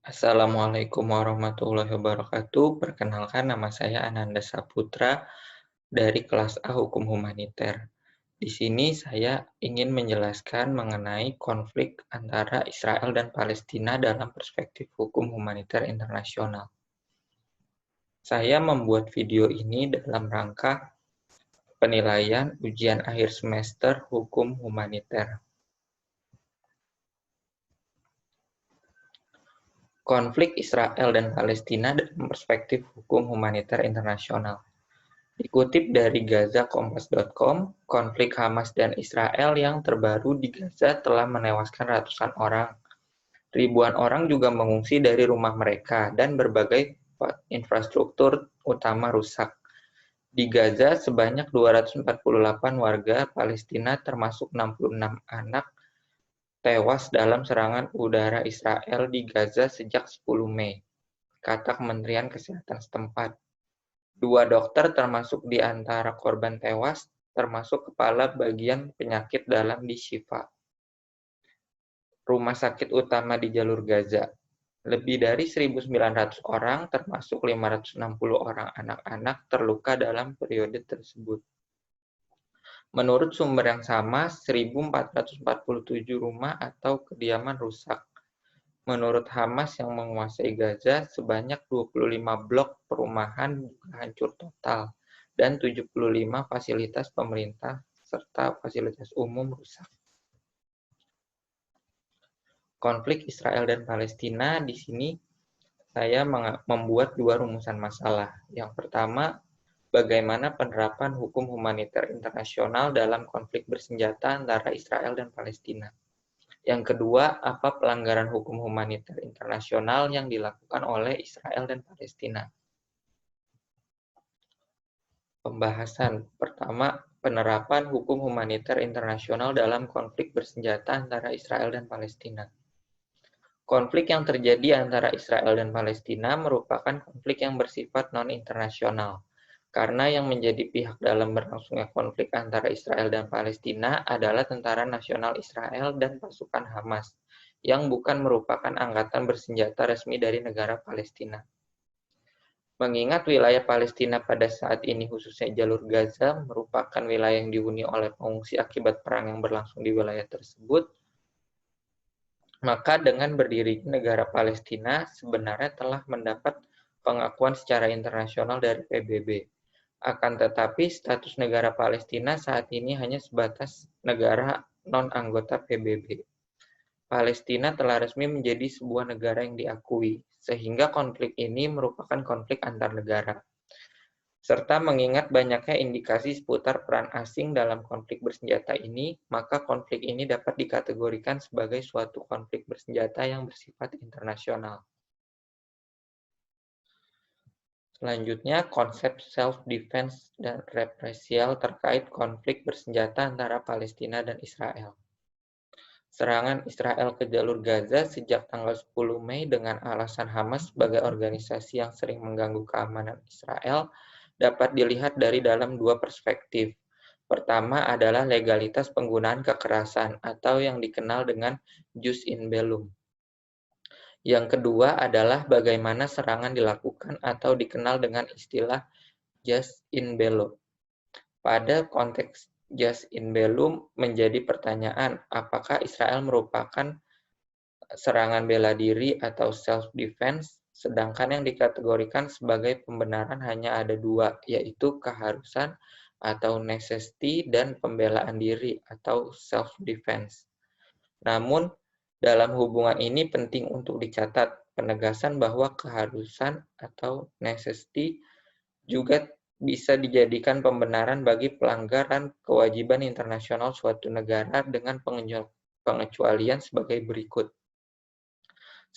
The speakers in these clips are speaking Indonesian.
Assalamualaikum warahmatullahi wabarakatuh. Perkenalkan nama saya Ananda Saputra dari kelas A Hukum Humaniter. Di sini saya ingin menjelaskan mengenai konflik antara Israel dan Palestina dalam perspektif hukum humaniter internasional. Saya membuat video ini dalam rangka penilaian ujian akhir semester hukum humaniter. Konflik Israel dan Palestina dalam perspektif hukum humaniter internasional. Dikutip dari GazaKompas.com, konflik Hamas dan Israel yang terbaru di Gaza telah menewaskan ratusan orang. Ribuan orang juga mengungsi dari rumah mereka dan berbagai infrastruktur utama rusak. Di Gaza, sebanyak 248 warga Palestina termasuk 66 anak tewas dalam serangan udara Israel di Gaza sejak 10 Mei, kata Kementerian Kesehatan setempat. 2 dokter termasuk di antara korban tewas, termasuk kepala bagian penyakit dalam di Shifa, rumah sakit utama di jalur Gaza. Lebih dari 1.900 orang, termasuk 560 orang anak-anak, terluka dalam periode tersebut. Menurut sumber yang sama, 1.447 rumah atau kediaman rusak. Menurut Hamas yang menguasai Gaza, sebanyak 25 blok perumahan hancur total dan 75 fasilitas pemerintah serta fasilitas umum rusak. Konflik Israel dan Palestina di sini saya membuat 2 rumusan masalah. Yang pertama, bagaimana penerapan hukum humaniter internasional dalam konflik bersenjata antara Israel dan Palestina. Yang kedua, apa pelanggaran hukum humaniter internasional yang dilakukan oleh Israel dan Palestina. Pembahasan pertama, penerapan hukum humaniter internasional dalam konflik bersenjata antara Israel dan Palestina. Konflik yang terjadi antara Israel dan Palestina merupakan konflik yang bersifat non-internasional, karena yang menjadi pihak dalam berlangsungnya konflik antara Israel dan Palestina adalah Tentara Nasional Israel dan pasukan Hamas, yang bukan merupakan angkatan bersenjata resmi dari negara Palestina. Mengingat wilayah Palestina pada saat ini khususnya jalur Gaza merupakan wilayah yang dihuni oleh pengungsi akibat perang yang berlangsung di wilayah tersebut, maka dengan berdirinya negara Palestina sebenarnya telah mendapat pengakuan secara internasional dari PBB. Akan tetapi status negara Palestina saat ini hanya sebatas negara non-anggota PBB. Palestina telah resmi menjadi sebuah negara yang diakui, sehingga konflik ini merupakan konflik antar negara. Serta mengingat banyaknya indikasi seputar peran asing dalam konflik bersenjata ini, maka konflik ini dapat dikategorikan sebagai suatu konflik bersenjata yang bersifat internasional. Selanjutnya, konsep self-defense dan represial terkait konflik bersenjata antara Palestina dan Israel. Serangan Israel ke jalur Gaza sejak tanggal 10 Mei dengan alasan Hamas sebagai organisasi yang sering mengganggu keamanan Israel dapat dilihat dari dalam 2 perspektif. Pertama adalah legalitas penggunaan kekerasan atau yang dikenal dengan jus in bellum. Yang kedua adalah bagaimana serangan dilakukan atau dikenal dengan istilah jus in bello. Pada konteks jus in bellum menjadi pertanyaan, apakah Israel merupakan serangan bela diri atau self-defense, sedangkan yang dikategorikan sebagai pembenaran hanya ada 2, yaitu keharusan atau necessity dan pembelaan diri atau self-defense. Namun, dalam hubungan ini penting untuk dicatat penegasan bahwa keharusan atau necessity juga bisa dijadikan pembenaran bagi pelanggaran kewajiban internasional suatu negara dengan pengecualian sebagai berikut.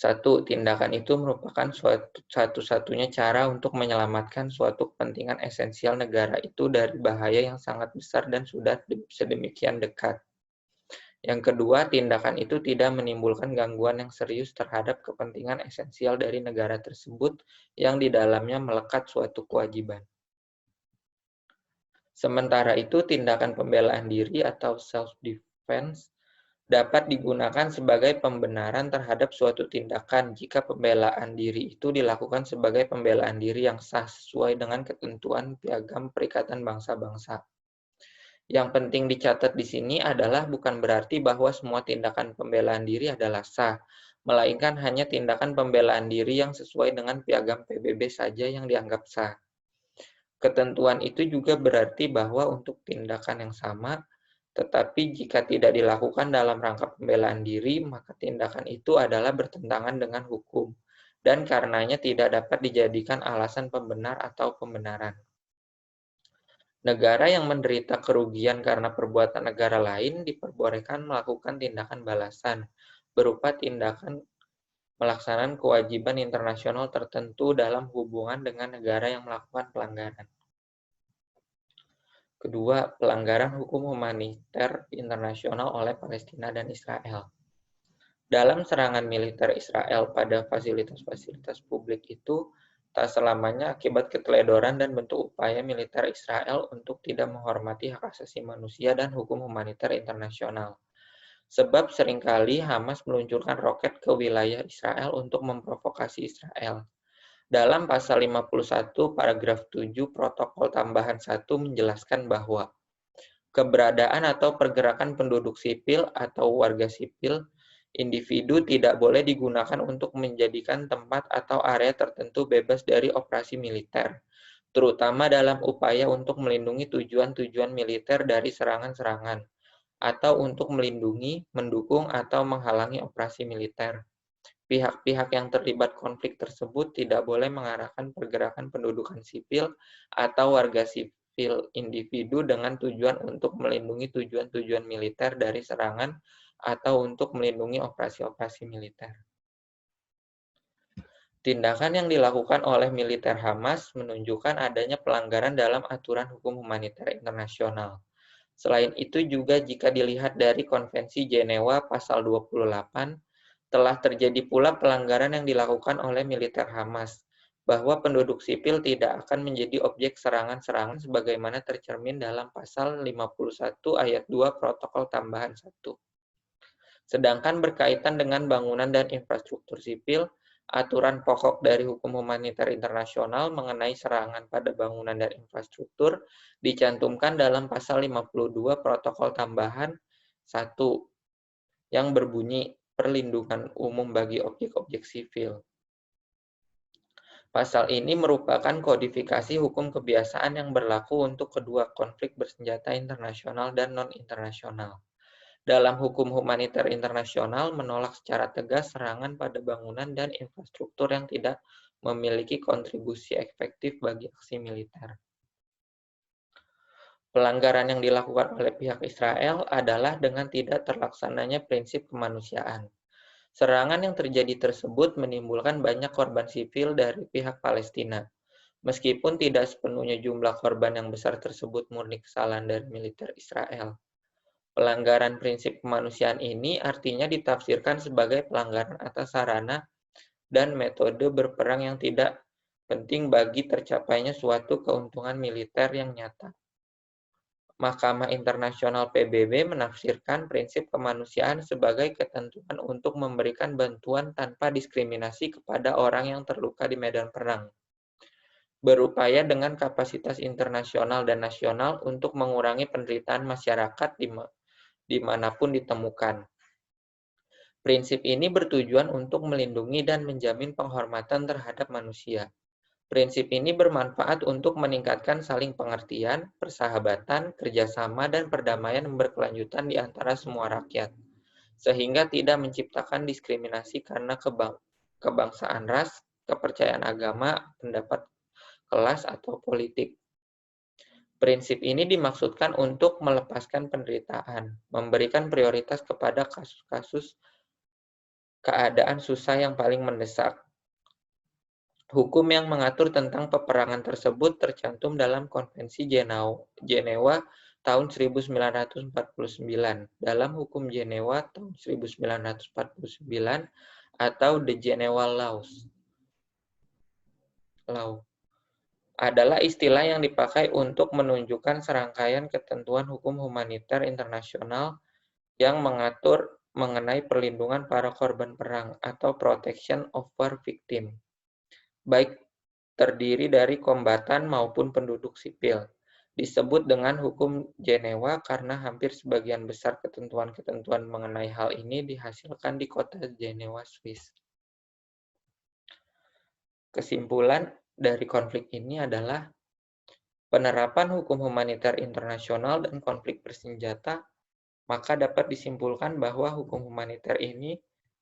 1. Tindakan itu merupakan satu-satunya cara untuk menyelamatkan suatu kepentingan esensial negara itu dari bahaya yang sangat besar dan sudah sedemikian dekat. Yang kedua, tindakan itu tidak menimbulkan gangguan yang serius terhadap kepentingan esensial dari negara tersebut yang di dalamnya melekat suatu kewajiban. Sementara itu, tindakan pembelaan diri atau self-defense dapat digunakan sebagai pembenaran terhadap suatu tindakan jika pembelaan diri itu dilakukan sebagai pembelaan diri yang sah sesuai dengan ketentuan Piagam Perikatan Bangsa-Bangsa. Yang penting dicatat di sini adalah bukan berarti bahwa semua tindakan pembelaan diri adalah sah, melainkan hanya tindakan pembelaan diri yang sesuai dengan Piagam PBB saja yang dianggap sah. Ketentuan itu juga berarti bahwa untuk tindakan yang sama, tetapi jika tidak dilakukan dalam rangka pembelaan diri, maka tindakan itu adalah bertentangan dengan hukum, dan karenanya tidak dapat dijadikan alasan pembenar atau pembenaran. Negara yang menderita kerugian karena perbuatan negara lain diperbolehkan melakukan tindakan balasan, berupa tindakan melaksanakan kewajiban internasional tertentu dalam hubungan dengan negara yang melakukan pelanggaran. Kedua, pelanggaran hukum humaniter internasional oleh Palestina dan Israel. Dalam serangan militer Israel pada fasilitas-fasilitas publik itu, tak selamanya akibat keteledoran dan bentuk upaya militer Israel untuk tidak menghormati hak asasi manusia dan hukum humaniter internasional. Sebab seringkali Hamas meluncurkan roket ke wilayah Israel untuk memprovokasi Israel. Dalam pasal 51 paragraf 7 protokol tambahan 1 menjelaskan bahwa keberadaan atau pergerakan penduduk sipil atau warga sipil individu tidak boleh digunakan untuk menjadikan tempat atau area tertentu bebas dari operasi militer, terutama dalam upaya untuk melindungi tujuan-tujuan militer dari serangan-serangan, atau untuk melindungi, mendukung, atau menghalangi operasi militer. Pihak-pihak yang terlibat konflik tersebut tidak boleh mengarahkan pergerakan pendudukan sipil atau warga sipil individu dengan tujuan untuk melindungi tujuan-tujuan militer dari serangan atau untuk melindungi operasi-operasi militer. Tindakan yang dilakukan oleh militer Hamas menunjukkan adanya pelanggaran dalam aturan hukum humaniter internasional. Selain itu juga jika dilihat dari Konvensi Jenewa pasal 28, telah terjadi pula pelanggaran yang dilakukan oleh militer Hamas, bahwa penduduk sipil tidak akan menjadi objek serangan-serangan sebagaimana tercermin dalam pasal 51 ayat 2 protokol tambahan 1. Sedangkan berkaitan dengan bangunan dan infrastruktur sipil, aturan pokok dari hukum humaniter internasional mengenai serangan pada bangunan dan infrastruktur dicantumkan dalam pasal 52 protokol tambahan 1 yang berbunyi perlindungan umum bagi objek-objek sipil. Pasal ini merupakan kodifikasi hukum kebiasaan yang berlaku untuk kedua konflik bersenjata internasional dan non-internasional. Dalam hukum humaniter internasional menolak secara tegas serangan pada bangunan dan infrastruktur yang tidak memiliki kontribusi efektif bagi aksi militer. Pelanggaran yang dilakukan oleh pihak Israel adalah dengan tidak terlaksananya prinsip kemanusiaan. Serangan yang terjadi tersebut menimbulkan banyak korban sipil dari pihak Palestina. Meskipun tidak sepenuhnya jumlah korban yang besar tersebut murni kesalahan dari militer Israel. Pelanggaran prinsip kemanusiaan ini artinya ditafsirkan sebagai pelanggaran atas sarana dan metode berperang yang tidak penting bagi tercapainya suatu keuntungan militer yang nyata. Mahkamah Internasional PBB menafsirkan prinsip kemanusiaan sebagai ketentuan untuk memberikan bantuan tanpa diskriminasi kepada orang yang terluka di medan perang. Berupaya dengan kapasitas internasional dan nasional untuk mengurangi penderitaan masyarakat dimanapun ditemukan. Prinsip ini bertujuan untuk melindungi dan menjamin penghormatan terhadap manusia. Prinsip ini bermanfaat untuk meningkatkan saling pengertian, persahabatan, kerjasama, dan perdamaian yang berkelanjutan di antara semua rakyat, sehingga tidak menciptakan diskriminasi karena kebangsaan ras, kepercayaan agama, pendapat kelas, atau politik. Prinsip ini dimaksudkan untuk melepaskan penderitaan, memberikan prioritas kepada kasus-kasus keadaan susah yang paling mendesak. Hukum yang mengatur tentang peperangan tersebut tercantum dalam Konvensi Jenewa tahun 1949. Dalam Hukum Jenewa tahun 1949 atau The Geneva Law adalah istilah yang dipakai untuk menunjukkan serangkaian ketentuan hukum humaniter internasional yang mengatur mengenai perlindungan para korban perang atau protection of war victim, baik terdiri dari kombatan maupun penduduk sipil. Disebut dengan hukum Jenewa karena hampir sebagian besar ketentuan-ketentuan mengenai hal ini dihasilkan di kota Jenewa, Swiss. Kesimpulan dari konflik ini adalah penerapan hukum humaniter internasional dan konflik bersenjata, maka dapat disimpulkan bahwa hukum humaniter ini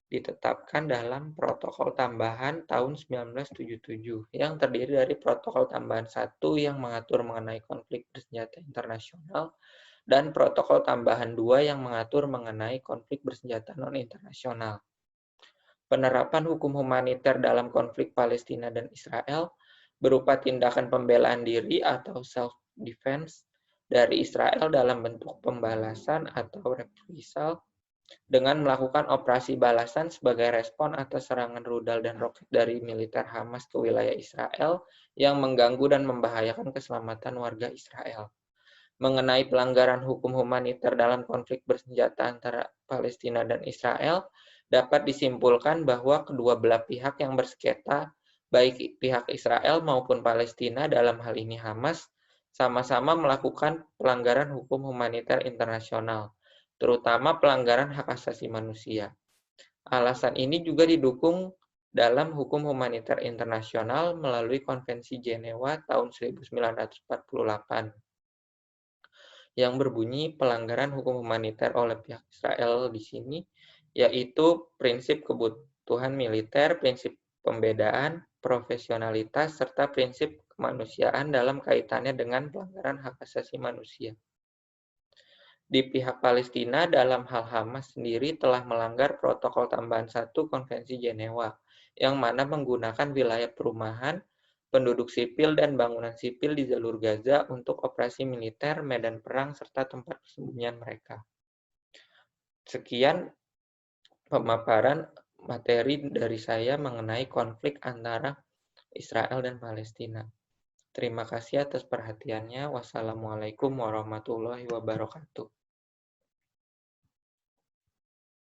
ditetapkan dalam Protokol Tambahan tahun 1977 yang terdiri dari Protokol Tambahan 1 yang mengatur mengenai konflik bersenjata internasional dan Protokol Tambahan 2 yang mengatur mengenai konflik bersenjata non-internasional. Penerapan hukum humaniter dalam konflik Palestina dan Israel berupa tindakan pembelaan diri atau self-defense dari Israel dalam bentuk pembalasan atau reprisal dengan melakukan operasi balasan sebagai respon atas serangan rudal dan roket dari militer Hamas ke wilayah Israel yang mengganggu dan membahayakan keselamatan warga Israel. Mengenai pelanggaran hukum humaniter dalam konflik bersenjata antara Palestina dan Israel, dapat disimpulkan bahwa kedua belah pihak yang bersengketa, baik pihak Israel maupun Palestina dalam hal ini Hamas, sama-sama melakukan pelanggaran hukum humaniter internasional, terutama pelanggaran hak asasi manusia. Alasan ini juga didukung dalam hukum humaniter internasional melalui Konvensi Jenewa tahun 1948 yang berbunyi pelanggaran hukum humaniter oleh pihak Israel di sini, yaitu prinsip kebutuhan militer, prinsip pembedaan, profesionalitas, serta prinsip kemanusiaan dalam kaitannya dengan pelanggaran hak asasi manusia. Di pihak Palestina dalam hal Hamas sendiri telah melanggar Protokol Tambahan 1 Konvensi Jenewa, yang mana menggunakan wilayah perumahan, penduduk sipil dan bangunan sipil di jalur Gaza untuk operasi militer, medan perang, serta tempat persembunyian mereka. Sekian pemaparan materi dari saya mengenai konflik antara Israel dan Palestina. Terima kasih atas perhatiannya. Wassalamualaikum warahmatullahi wabarakatuh.